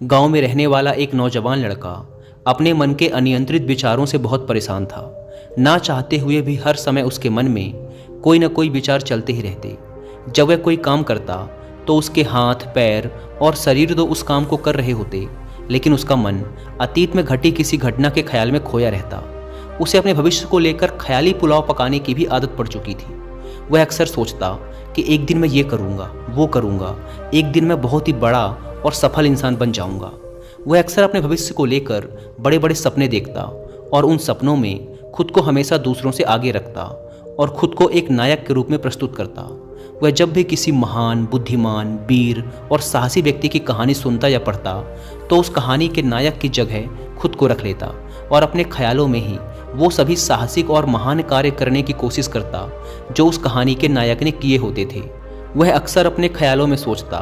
गांव में रहने वाला एक नौजवान लड़का अपने मन के अनियंत्रित विचारों से बहुत परेशान था। ना चाहते हुए भी हर समय उसके मन में कोई न कोई विचार चलते ही रहते। जब वह कोई काम करता तो उसके हाथ, पैर और शरीर तो उस काम को कर रहे होते, लेकिन उसका मन अतीत में घटी किसी घटना के ख्याल में खोया रहता। उसे अपने भविष्य को लेकर ख्याली पुलाव पकाने की भी आदत पड़ चुकी थी। वह अक्सर सोचता कि एक दिन मैं ये करूँगा, वो करूँगा, एक दिन मैं बहुत ही बड़ा और सफल इंसान बन जाऊँगा। वह अक्सर अपने भविष्य को लेकर बड़े बड़े सपने देखता और उन सपनों में खुद को हमेशा दूसरों से आगे रखता और खुद को एक नायक के रूप में प्रस्तुत करता। वह जब भी किसी महान, बुद्धिमान, वीर और साहसी व्यक्ति की कहानी सुनता या पढ़ता तो उस कहानी के नायक की जगह खुद को रख लेता और अपने ख्यालों में ही वो सभी साहसिक और महान कार्य करने की कोशिश करता जो उस कहानी के नायक ने किए होते थे। वह अक्सर अपने ख्यालों में सोचता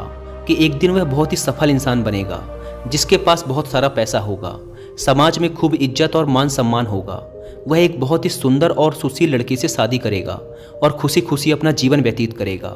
कि एक दिन वह बहुत ही सफल इंसान बनेगा, जिसके पास बहुत सारा पैसा होगा, समाज में खूब इज्जत और मान सम्मान होगा। वह एक बहुत ही सुंदर और सुशील लड़की से शादी करेगा और खुशी खुशी अपना जीवन व्यतीत करेगा।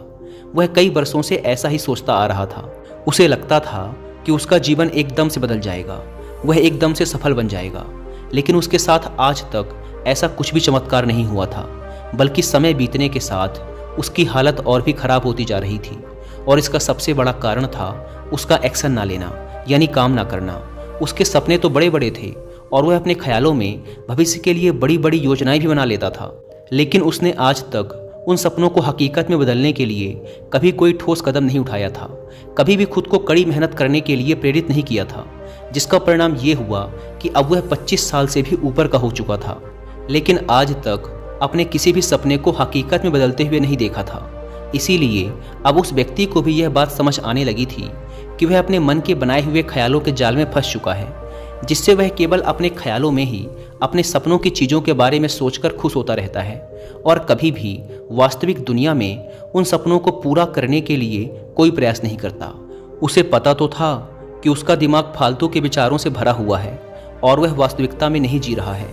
वह कई वर्षों से ऐसा ही सोचता आ रहा था। उसे लगता था कि उसका जीवन एकदम से बदल जाएगा, वह एकदम से सफल बन जाएगा। लेकिन उसके साथ आज तक ऐसा कुछ भी चमत्कार नहीं हुआ था, बल्कि समय बीतने के साथ उसकी हालत और भी खराब होती जा रही थी। और इसका सबसे बड़ा कारण था उसका एक्शन ना लेना, यानी काम ना करना। उसके सपने तो बड़े बड़े थे और वह अपने ख्यालों में भविष्य के लिए बड़ी बड़ी योजनाएं भी बना लेता था, लेकिन उसने आज तक उन सपनों को हकीकत में बदलने के लिए कभी कोई ठोस कदम नहीं उठाया था, कभी भी खुद को कड़ी मेहनत करने के लिए प्रेरित नहीं किया था। जिसका परिणाम ये हुआ कि अब वह 25 साल से भी ऊपर का हो चुका था, लेकिन आज तक अपने किसी भी सपने को हकीकत में बदलते हुए नहीं देखा था। इसीलिए अब उस व्यक्ति को भी यह बात समझ आने लगी थी कि वह अपने मन के बनाए हुए ख्यालों के जाल में फंस चुका है, जिससे वह केवल अपने ख्यालों में ही अपने सपनों की चीज़ों के बारे में सोचकर खुश होता रहता है और कभी भी वास्तविक दुनिया में उन सपनों को पूरा करने के लिए कोई प्रयास नहीं करता। उसे पता तो था कि उसका दिमाग फालतू के विचारों से भरा हुआ है और वह वास्तविकता में नहीं जी रहा है,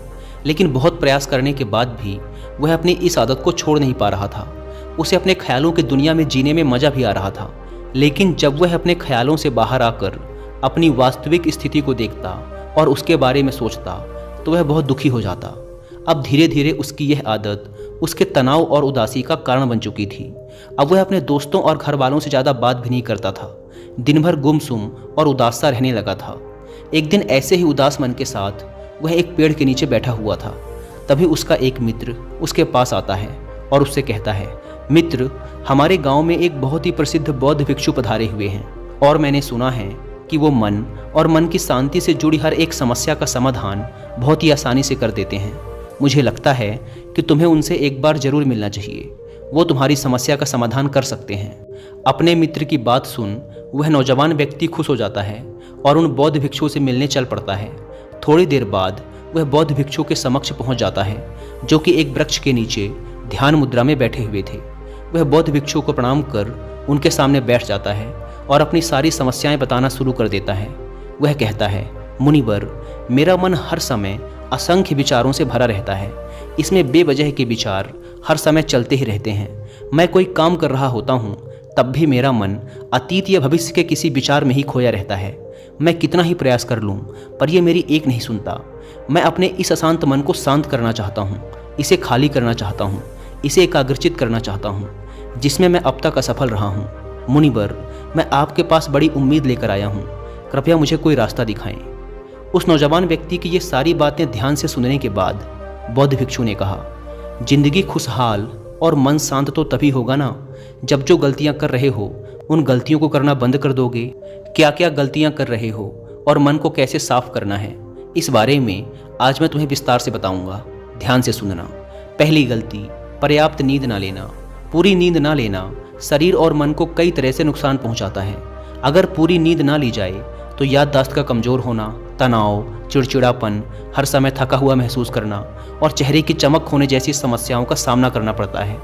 लेकिन बहुत प्रयास करने के बाद भी वह अपनी इस आदत को छोड़ नहीं पा रहा था। उसे अपने ख्यालों की दुनिया में जीने में मज़ा भी आ रहा था, लेकिन जब वह अपने ख्यालों से बाहर आकर अपनी वास्तविक स्थिति को देखता और उसके बारे में सोचता तो वह बहुत दुखी हो जाता। अब धीरे धीरे उसकी यह आदत उसके तनाव और उदासी का कारण बन चुकी थी। अब वह अपने दोस्तों और घर वालों से ज़्यादा बात भी नहीं करता था, दिन भर गुमसुम और उदास सा रहने लगा था। एक दिन ऐसे ही उदास मन के साथ वह एक पेड़ के नीचे बैठा हुआ था। तभी उसका एक मित्र उसके पास आता है और उससे कहता है, मित्र, हमारे गांव में एक बहुत ही प्रसिद्ध बौद्ध भिक्षु पधारे हुए हैं और मैंने सुना है कि वो मन और मन की शांति से जुड़ी हर एक समस्या का समाधान बहुत ही आसानी से कर देते हैं। मुझे लगता है कि तुम्हें उनसे एक बार जरूर मिलना चाहिए, वो तुम्हारी समस्या का समाधान कर सकते हैं। अपने मित्र की बात सुन वह नौजवान व्यक्ति खुश हो जाता है और उन बौद्ध भिक्षु से मिलने चल पड़ता है। थोड़ी देर बाद वह बौद्ध भिक्षु के समक्ष पहुंच जाता है, जो कि एक वृक्ष के नीचे ध्यान मुद्रा में बैठे हुए थे। वह बौद्ध भिक्षु को प्रणाम कर उनके सामने बैठ जाता है और अपनी सारी समस्याएं बताना शुरू कर देता है। वह कहता है, मुनिवर, मेरा मन हर समय असंख्य विचारों से भरा रहता है। इसमें बेवजह के विचार हर समय चलते ही रहते हैं। मैं कोई काम कर रहा होता हूँ तब भी मेरा मन अतीत या भविष्य के किसी विचार में ही खोया रहता है। मैं कितना ही प्रयास कर लूँ पर यह मेरी एक नहीं सुनता। मैं अपने इस अशांत मन को शांत करना चाहता हूँ, इसे खाली करना चाहता हूँ, इसे एकाग्रचित करना चाहता हूँ, जिसमें मैं अब तक असफल रहा हूँ। मुनिवर, मैं आपके पास बड़ी उम्मीद लेकर आया हूँ, कृपया मुझे कोई रास्ता दिखाएं। उस नौजवान व्यक्ति की ये सारी बातें ध्यान से सुनने के बाद बौद्ध भिक्षु ने कहा, जिंदगी खुशहाल और मन शांत तो तभी होगा ना जब जो गलतियाँ कर रहे हो उन गलतियों को करना बंद कर दोगे। क्या क्या गलतियाँ कर रहे हो और मन को कैसे साफ करना है, इस बारे में आज मैं तुम्हें विस्तार से बताऊंगा। ध्यान से सुनना। पहली गलती, पर्याप्त नींद ना लेना। पूरी नींद ना लेना शरीर और मन को कई तरह से नुकसान पहुंचाता है। अगर पूरी नींद ना ली जाए तो याददाश्त का कमज़ोर होना, तनाव, चिड़चिड़ापन, हर समय थका हुआ महसूस करना और चेहरे की चमक होने जैसी समस्याओं का सामना करना पड़ता है।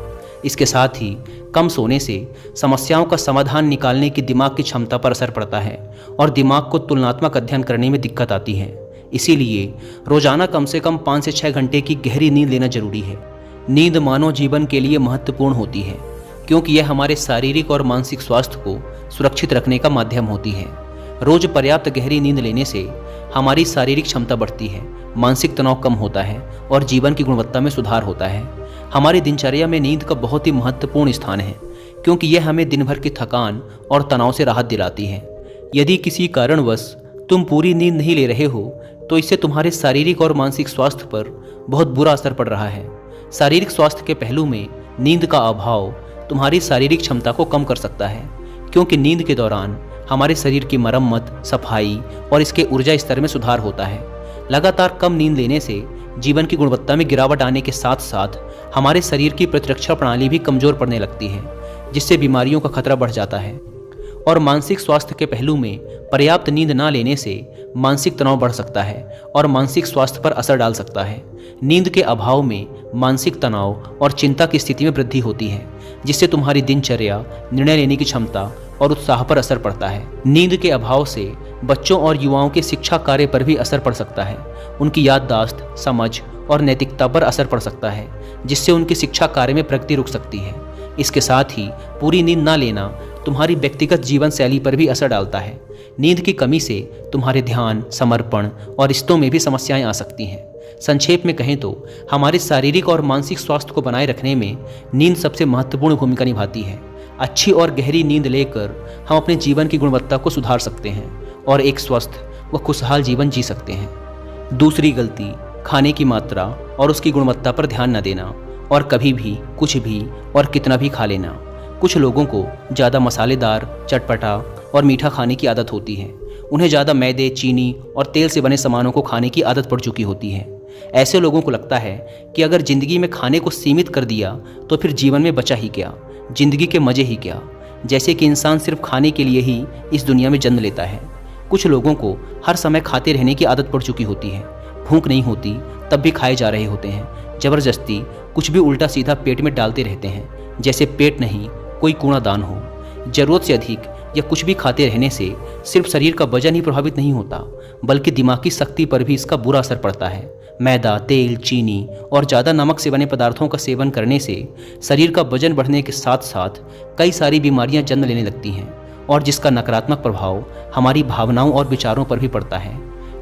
इसके साथ ही कम सोने से समस्याओं का समाधान निकालने की दिमाग की क्षमता पर असर पड़ता है और दिमाग को तुलनात्मक अध्ययन करने में दिक्कत आती है। इसीलिए रोजाना कम से कम 5 से 6 घंटे की गहरी नींद लेना जरूरी है। नींद मानव जीवन के लिए महत्वपूर्ण होती है क्योंकि यह हमारे शारीरिक और मानसिक स्वास्थ्य को सुरक्षित रखने का माध्यम होती है। रोज पर्याप्त गहरी नींद लेने से हमारी शारीरिक क्षमता बढ़ती है, मानसिक तनाव कम होता है और जीवन की गुणवत्ता में सुधार होता है। हमारी दिनचर्या में नींद का बहुत ही महत्वपूर्ण स्थान है, क्योंकि यह हमें दिन भर की थकान और तनाव से राहत दिलाती है। यदि किसी कारणवश तुम पूरी नींद नहीं ले रहे हो तो इससे तुम्हारे शारीरिक और मानसिक स्वास्थ्य पर बहुत बुरा असर पड़ रहा है। शारीरिक स्वास्थ्य के पहलू में नींद का अभाव तुम्हारी शारीरिक क्षमता को कम कर सकता है, क्योंकि नींद के दौरान हमारे शरीर की मरम्मत, सफाई और इसके ऊर्जा स्तर में सुधार होता है। लगातार कम नींद लेने से जीवन की गुणवत्ता में गिरावट आने के साथ साथ हमारे शरीर की प्रतिरक्षा प्रणाली भी कमजोर पड़ने लगती है, जिससे बीमारियों का खतरा बढ़ जाता है। और मानसिक स्वास्थ्य के पहलू में पर्याप्त नींद ना लेने से मानसिक तनाव बढ़ सकता है और मानसिक स्वास्थ्य पर असर डाल सकता है। नींद के अभाव में मानसिक तनाव और चिंता की स्थिति में वृद्धि होती है, जिससे तुम्हारी दिनचर्या, निर्णय लेने की क्षमता और उत्साह पर असर पड़ता है। नींद के अभाव से बच्चों और युवाओं के शिक्षा कार्य पर भी असर पड़ सकता है। उनकी याददाश्त, समझ और नैतिकता पर असर पड़ सकता है, जिससे उनकी शिक्षा कार्य में प्रगति रुक सकती है। इसके साथ ही पूरी नींद ना लेना तुम्हारी व्यक्तिगत जीवन शैली पर भी असर डालता है। नींद की कमी से तुम्हारे ध्यान, समर्पण और रिश्तों में भी समस्याएं आ सकती हैं। संक्षेप में कहें तो हमारे शारीरिक और मानसिक स्वास्थ्य को बनाए रखने में नींद सबसे महत्वपूर्ण भूमिका निभाती है। अच्छी और गहरी नींद लेकर हम अपने जीवन की गुणवत्ता को सुधार सकते हैं और एक स्वस्थ व खुशहाल जीवन जी सकते हैं। दूसरी गलती, खाने की मात्रा और उसकी गुणवत्ता पर ध्यान न देना और कभी भी कुछ भी और कितना भी खा लेना। कुछ लोगों को ज़्यादा मसालेदार, चटपटा और मीठा खाने की आदत होती है। उन्हें ज़्यादा मैदे, चीनी और तेल से बने सामानों को खाने की आदत पड़ चुकी होती है। ऐसे लोगों को लगता है कि अगर ज़िंदगी में खाने को सीमित कर दिया तो फिर जीवन में बचा ही क्या, ज़िंदगी के मज़े ही क्या, जैसे कि इंसान सिर्फ खाने के लिए ही इस दुनिया में जन्म लेता है। कुछ लोगों को हर समय खाते रहने की आदत पड़ चुकी होती है। भूख नहीं होती तब भी खाए जा रहे होते हैं। ज़बरदस्ती कुछ भी उल्टा सीधा पेट में डालते रहते हैं, जैसे पेट नहीं कोई कूड़ादान हो। ज़रूरत से अधिक या कुछ भी खाते रहने से सिर्फ शरीर का वजन ही प्रभावित नहीं होता, बल्कि दिमागी शक्ति पर भी इसका बुरा असर पड़ता है। मैदा, तेल, चीनी और ज़्यादा नमक से बने पदार्थों का सेवन करने से शरीर का वजन बढ़ने के साथ साथ कई सारी बीमारियां जन्म लेने लगती हैं, और जिसका नकारात्मक प्रभाव हमारी भावनाओं और विचारों पर भी पड़ता है,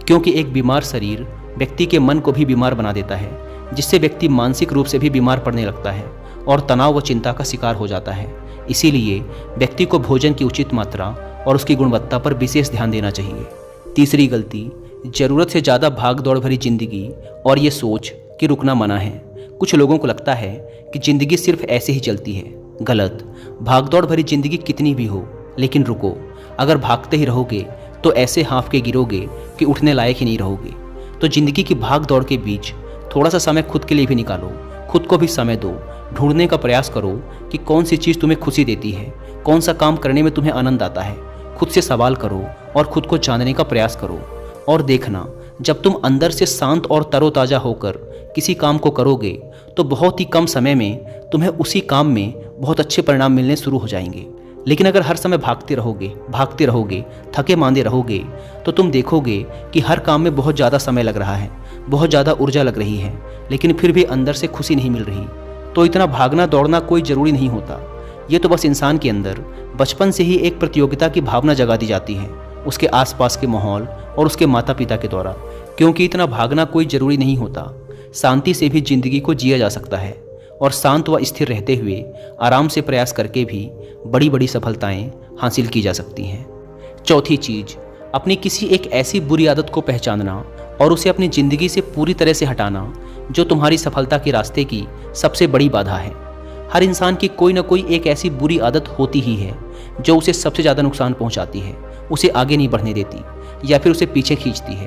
क्योंकि एक बीमार शरीर व्यक्ति के मन को भी बीमार बना देता है, जिससे व्यक्ति मानसिक रूप से भी बीमार पड़ने लगता है और तनाव व चिंता का शिकार हो जाता है। इसीलिए व्यक्ति को भोजन की उचित मात्रा और उसकी गुणवत्ता पर विशेष ध्यान देना चाहिए। तीसरी गलती, ज़रूरत से ज़्यादा भाग दौड़ भरी जिंदगी और ये सोच कि रुकना मना है। कुछ लोगों को लगता है कि ज़िंदगी सिर्फ ऐसे ही चलती है। गलत। भाग दौड़ भरी जिंदगी कितनी भी हो, लेकिन रुको। अगर भागते ही रहोगे तो ऐसे हाँफ के गिरोगे कि उठने लायक ही नहीं रहोगे। तो जिंदगी की भाग दौड़ के बीच थोड़ा सा समय खुद के लिए भी निकालो, खुद को भी समय दो। ढूंढने का प्रयास करो कि कौन सी चीज़ तुम्हें खुशी देती है, कौन सा काम करने में तुम्हें आनंद आता है। खुद से सवाल करो और खुद को जानने का प्रयास करो, और देखना जब तुम अंदर से शांत और तरोताज़ा होकर किसी काम को करोगे तो बहुत ही कम समय में तुम्हें उसी काम में बहुत अच्छे परिणाम मिलने शुरू हो जाएंगे। लेकिन अगर हर समय भागते रहोगे, थके मांदे रहोगे, तो तुम देखोगे कि हर काम में बहुत ज़्यादा समय लग रहा है, बहुत ज़्यादा ऊर्जा लग रही है, लेकिन फिर भी अंदर से खुशी नहीं मिल रही। तो इतना भागना दौड़ना कोई ज़रूरी नहीं होता। ये तो बस इंसान के अंदर बचपन से ही एक प्रतियोगिता की भावना जगा दी जाती है, उसके आसपास के माहौल और उसके माता पिता के द्वारा। क्योंकि इतना भागना कोई ज़रूरी नहीं होता। शांति से भी जिंदगी को जिया जा सकता है, और शांत व स्थिर रहते हुए आराम से प्रयास करके भी बड़ी बड़ी सफलताएं हासिल की जा सकती हैं। चौथी चीज़, अपनी किसी एक ऐसी बुरी आदत को पहचानना और उसे अपनी ज़िंदगी से पूरी तरह से हटाना जो तुम्हारी सफलता के रास्ते की सबसे बड़ी बाधा है। हर इंसान की कोई ना कोई एक ऐसी बुरी आदत होती ही है जो उसे सबसे ज़्यादा नुकसान पहुंचाती है, उसे आगे नहीं बढ़ने देती या फिर उसे पीछे खींचती है।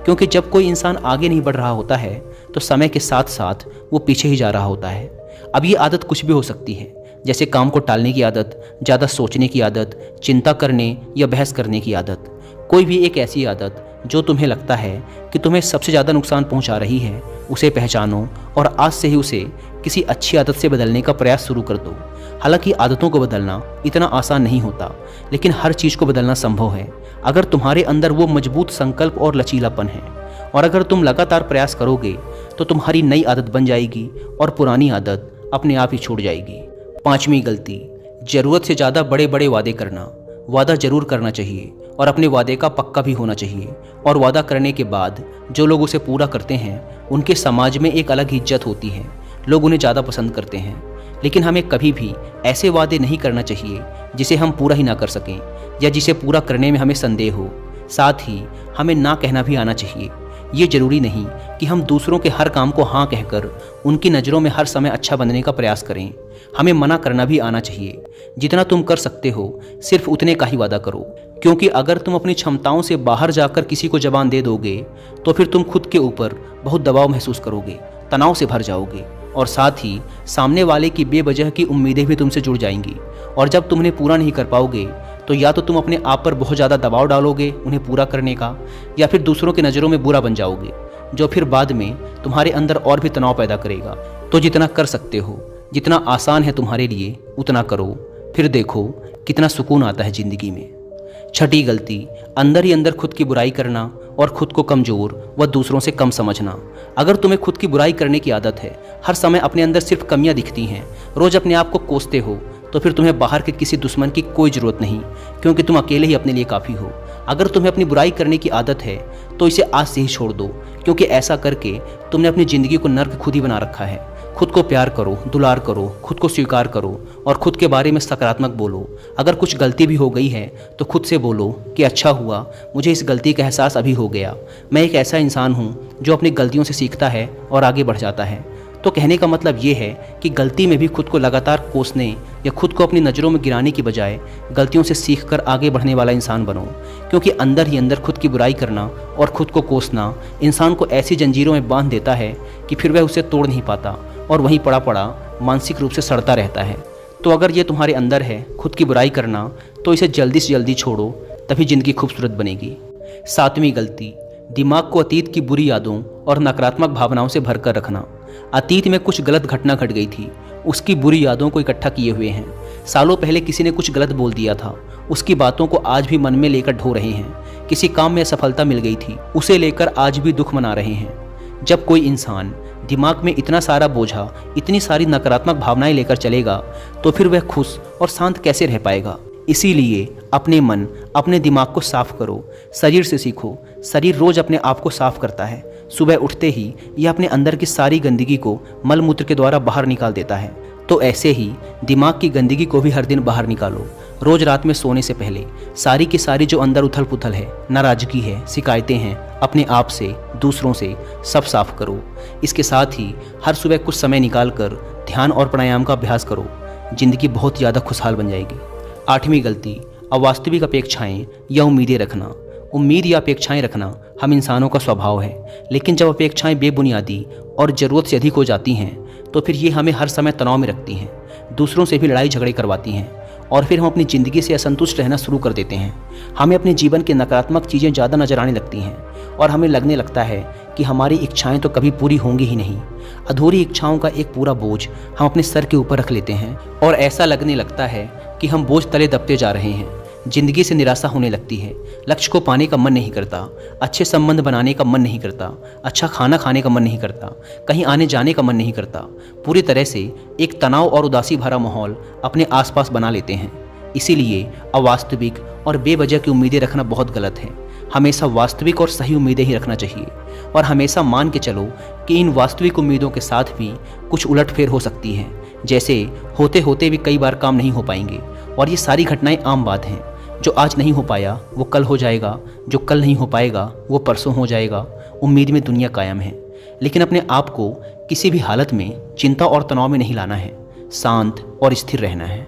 क्योंकि जब कोई इंसान आगे नहीं बढ़ रहा होता है तो समय के साथ साथ वो पीछे ही जा रहा होता है। अब ये आदत कुछ भी हो सकती है, जैसे काम को टालने की आदत, ज़्यादा सोचने की आदत, चिंता करने या बहस करने की आदत। कोई भी एक ऐसी आदत जो तुम्हें लगता है कि तुम्हें सबसे ज़्यादा नुकसान पहुंचा रही है, उसे पहचानो और आज से ही उसे किसी अच्छी आदत से बदलने का प्रयास शुरू कर दो। हालांकि आदतों को बदलना इतना आसान नहीं होता, लेकिन हर चीज़ को बदलना संभव है अगर तुम्हारे अंदर वो मजबूत संकल्प और लचीलापन है। और अगर तुम लगातार प्रयास करोगे तो तुम्हारी नई आदत बन जाएगी और पुरानी आदत अपने आप ही छूट जाएगी। पांचवी गलती, ज़रूरत से ज़्यादा बड़े बड़े वादे करना। वादा जरूर करना चाहिए और अपने वादे का पक्का भी होना चाहिए। और वादा करने के बाद जो लोग उसे पूरा करते हैं उनके समाज में एक अलग इज्जत होती है, लोग उन्हें ज़्यादा पसंद करते हैं। लेकिन हमें कभी भी ऐसे वादे नहीं करना चाहिए जिसे हम पूरा ही ना कर सकें या जिसे पूरा करने में हमें संदेह हो। साथ ही हमें ना कहना भी आना चाहिए। ये जरूरी नहीं कि हम दूसरों के हर काम को हाँ कहकर उनकी नज़रों में हर समय अच्छा बनने का प्रयास करें। हमें मना करना भी आना चाहिए। जितना तुम कर सकते हो सिर्फ उतने का ही वादा करो, क्योंकि अगर तुम अपनी क्षमताओं से बाहर जाकर किसी को जबान दे दोगे तो फिर तुम खुद के ऊपर बहुत दबाव महसूस करोगे, तनाव से भर जाओगे और साथ ही सामने वाले की बेवजह की उम्मीदें भी तुमसे जुड़ जाएंगी। और जब तुम उन्हें पूरा नहीं कर पाओगे तो या तो तुम अपने आप पर बहुत ज़्यादा दबाव डालोगे उन्हें पूरा करने का, या फिर दूसरों की नज़रों में बुरा बन जाओगे, जो फिर बाद में तुम्हारे अंदर और भी तनाव पैदा करेगा। तो जितना कर सकते हो, जितना आसान है तुम्हारे लिए, उतना करो, फिर देखो कितना सुकून आता है ज़िंदगी में। छठी गलती, अंदर ही अंदर खुद की बुराई करना और खुद को कमज़ोर व दूसरों से कम समझना। अगर तुम्हें खुद की बुराई करने की आदत है, हर समय अपने अंदर सिर्फ कमियां दिखती हैं, रोज़ अपने आप को कोसते हो, तो फिर तुम्हें बाहर के किसी दुश्मन की कोई ज़रूरत नहीं, क्योंकि तुम अकेले ही अपने लिए काफ़ी हो। अगर तुम्हें अपनी बुराई करने की आदत है तो इसे आज से ही छोड़ दो, क्योंकि ऐसा करके तुमने अपनी ज़िंदगी को नर्क खुद ही बना रखा है। खुद को प्यार करो, दुलार करो, खुद को स्वीकार करो और खुद के बारे में सकारात्मक बोलो। अगर कुछ गलती भी हो गई है तो खुद से बोलो कि अच्छा हुआ, मुझे इस गलती का एहसास अभी हो गया। मैं एक ऐसा इंसान हूँ जो अपनी गलतियों से सीखता है और आगे बढ़ जाता है। तो कहने का मतलब ये है कि गलती में भी खुद को लगातार कोसने या खुद को अपनी नज़रों में गिराने की बजाय गलतियों से सीखकर आगे बढ़ने वाला इंसान बनो, क्योंकि अंदर ही अंदर खुद की बुराई करना और खुद को कोसना इंसान को ऐसी जंजीरों में बांध देता है कि फिर वह उसे तोड़ नहीं पाता और वहीं पड़ा पड़ा मानसिक रूप से सड़ता रहता है। तो अगर ये तुम्हारे अंदर है खुद की बुराई करना, तो इसे जल्दी से जल्दी छोड़ो, तभी ज़िंदगी खूबसूरत बनेगी। सातवीं गलती, दिमाग को अतीत की बुरी यादों और नकारात्मक भावनाओं से भरकर रखना। अतीत में कुछ गलत घटना घट गई थी, उसकी बुरी यादों को इकट्ठा किए हुए हैं। सालों पहले किसी ने कुछ गलत बोल दिया था, उसकी बातों को आज भी मन में लेकर ढो रहे हैं। किसी काम में असफलता मिल गई थी, उसे लेकर आज भी दुख मना रहे हैं। जब कोई इंसान दिमाग में इतना सारा बोझा, इतनी सारी नकारात्मक भावनाएं लेकर चलेगा तो फिर वह खुश और शांत कैसे रह पाएगा। इसीलिए अपने मन, अपने दिमाग को साफ करो। शरीर से सीखो। शरीर रोज अपने आप को साफ करता है। सुबह उठते ही यह अपने अंदर की सारी गंदगी को मल मूत्र के द्वारा बाहर निकाल देता है। तो ऐसे ही दिमाग की गंदगी को भी हर दिन बाहर निकालो। रोज रात में सोने से पहले सारी की सारी जो अंदर उथल पुथल है, नाराजगी है, शिकायतें हैं, अपने आप से, दूसरों से, सब साफ करो। इसके साथ ही हर सुबह कुछ समय निकाल कर ध्यान और प्राणायाम का अभ्यास करो। जिंदगी बहुत ज़्यादा खुशहाल बन जाएगी। आठवीं गलती, अवास्तविक अपेक्षाएं या उम्मीदें रखना। उम्मीद या अपेक्षाएं रखना हम इंसानों का स्वभाव है, लेकिन जब अपेक्षाएं बेबुनियादी और ज़रूरत से अधिक हो जाती हैं तो फिर ये हमें हर समय तनाव में रखती हैं, दूसरों से भी लड़ाई झगड़े करवाती हैं और फिर हम अपनी ज़िंदगी से असंतुष्ट रहना शुरू कर देते हैं। हमें अपने जीवन के नकारात्मक चीज़ें ज़्यादा नजर आने लगती हैं और हमें लगने लगता है कि हमारी इच्छाएं तो कभी पूरी होंगी ही नहीं। अधूरी इच्छाओं का एक पूरा बोझ हम अपने सर के ऊपर रख लेते हैं और ऐसा लगने लगता है कि हम बोझ तले दबते जा रहे हैं। जिंदगी से निराशा होने लगती है। लक्ष्य को पाने का मन नहीं करता, अच्छे संबंध बनाने का मन नहीं करता, अच्छा खाना खाने का मन नहीं करता, कहीं आने जाने का मन नहीं करता। पूरी तरह से एक तनाव और उदासी भरा माहौल अपने आसपास बना लेते हैं। इसीलिए अवास्तविक और बेवजह की उम्मीदें रखना बहुत गलत है। हमेशा वास्तविक और सही उम्मीदें ही रखना चाहिए और हमेशा मान के चलो कि इन वास्तविक उम्मीदों के साथ भी कुछ उलटफेर हो सकती है। जैसे होते होते भी कई बार काम नहीं हो पाएंगे और ये सारी घटनाएं आम बात हैं। जो आज नहीं हो पाया वो कल हो जाएगा, जो कल नहीं हो पाएगा वो परसों हो जाएगा। उम्मीद में दुनिया कायम है, लेकिन अपने आप को किसी भी हालत में चिंता और तनाव में नहीं लाना है। शांत और स्थिर रहना है।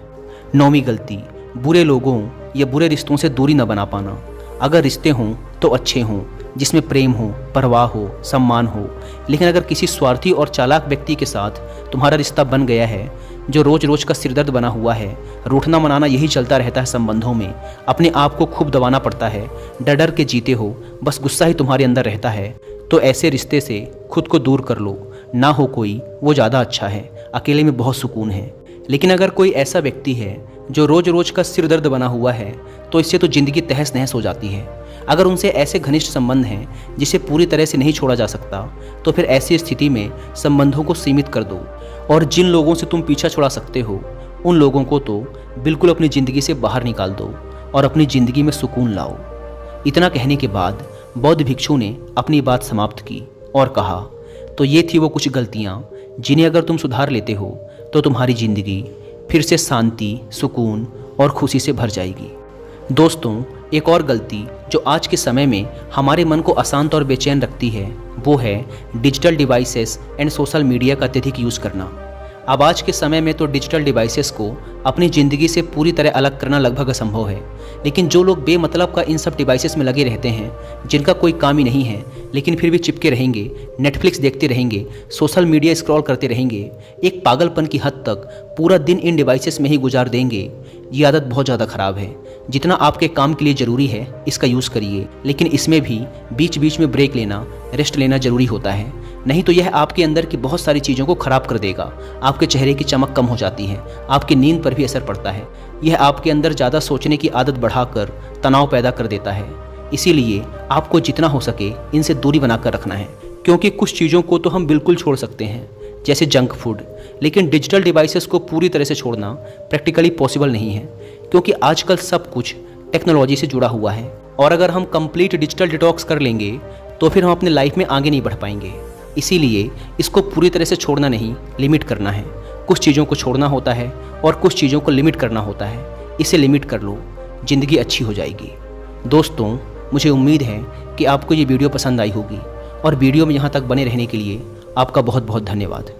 नौवीं गलती, बुरे लोगों या बुरे रिश्तों से दूरी न बना पाना। अगर रिश्ते हों तो अच्छे हों, जिसमें प्रेम हो, परवाह हो, सम्मान हो, लेकिन अगर किसी स्वार्थी और चालाक व्यक्ति के साथ तुम्हारा रिश्ता बन गया है जो रोज रोज का सिरदर्द बना हुआ है, रूठना मनाना यही चलता रहता है संबंधों में, अपने आप को खूब दबाना पड़ता है, डर डर के जीते हो, बस गुस्सा ही तुम्हारे अंदर रहता है, तो ऐसे रिश्ते से खुद को दूर कर लो। ना हो कोई वो ज़्यादा अच्छा है, अकेले में बहुत सुकून है। लेकिन अगर कोई ऐसा व्यक्ति है जो रोज रोज का सिर दर्द बना हुआ है तो इससे तो ज़िंदगी तहस नहस हो जाती है। अगर उनसे ऐसे घनिष्ठ संबंध हैं जिसे पूरी तरह से नहीं छोड़ा जा सकता तो फिर ऐसी स्थिति में संबंधों को सीमित कर दो और जिन लोगों से तुम पीछा छुड़ा सकते हो उन लोगों को तो बिल्कुल अपनी ज़िंदगी से बाहर निकाल दो और अपनी ज़िंदगी में सुकून लाओ। इतना कहने के बाद बौद्ध भिक्षु ने अपनी बात समाप्त की और कहा, तो ये थी वो कुछ गलतियाँ जिन्हें अगर तुम सुधार लेते हो तो तुम्हारी ज़िंदगी फिर से शांति, सुकून और खुशी से भर जाएगी। दोस्तों, एक और गलती जो आज के समय में हमारे मन को अशांत और बेचैन रखती है वो है digital devices and social media का अत्यधिक यूज़ करना। अब आज के समय में तो डिजिटल डिवाइसेस को अपनी ज़िंदगी से पूरी तरह अलग करना लगभग असंभव है, लेकिन जो लोग बेमतलब का इन सब डिवाइसेस में लगे रहते हैं, जिनका कोई काम ही नहीं है लेकिन फिर भी चिपके रहेंगे, नेटफ्लिक्स देखते रहेंगे, सोशल मीडिया स्क्रॉल करते रहेंगे, एक पागलपन की हद तक पूरा दिन इन डिवाइसेस में ही गुजार देंगे, ये आदत बहुत ज़्यादा ख़राब है। जितना आपके काम के लिए ज़रूरी है इसका यूज़ करिए, लेकिन इसमें भी बीच बीच में ब्रेक लेना, रेस्ट लेना ज़रूरी होता है, नहीं तो यह आपके अंदर की बहुत सारी चीज़ों को ख़राब कर देगा। आपके चेहरे की चमक कम हो जाती है, आपकी नींद पर भी असर पड़ता है, यह आपके अंदर ज़्यादा सोचने की आदत बढ़ाकर तनाव पैदा कर देता है। इसीलिए आपको जितना हो सके इनसे दूरी बनाकर रखना है, क्योंकि कुछ चीज़ों को तो हम बिल्कुल छोड़ सकते हैं जैसे जंक फूड, लेकिन डिजिटल डिवाइसेस को पूरी तरह से छोड़ना प्रैक्टिकली पॉसिबल नहीं है, क्योंकि आजकल सब कुछ टेक्नोलॉजी से जुड़ा हुआ है और अगर हम कंप्लीट डिजिटल डिटॉक्स कर लेंगे तो फिर हम अपने लाइफ में आगे नहीं बढ़ पाएंगे। इसीलिए इसको पूरी तरह से छोड़ना नहीं, लिमिट करना है। कुछ चीज़ों को छोड़ना होता है और कुछ चीज़ों को लिमिट करना होता है, इसे लिमिट कर लो, ज़िंदगी अच्छी हो जाएगी। दोस्तों, मुझे उम्मीद है कि आपको ये वीडियो पसंद आई होगी और वीडियो में यहाँ तक बने रहने के लिए आपका बहुत बहुत धन्यवाद।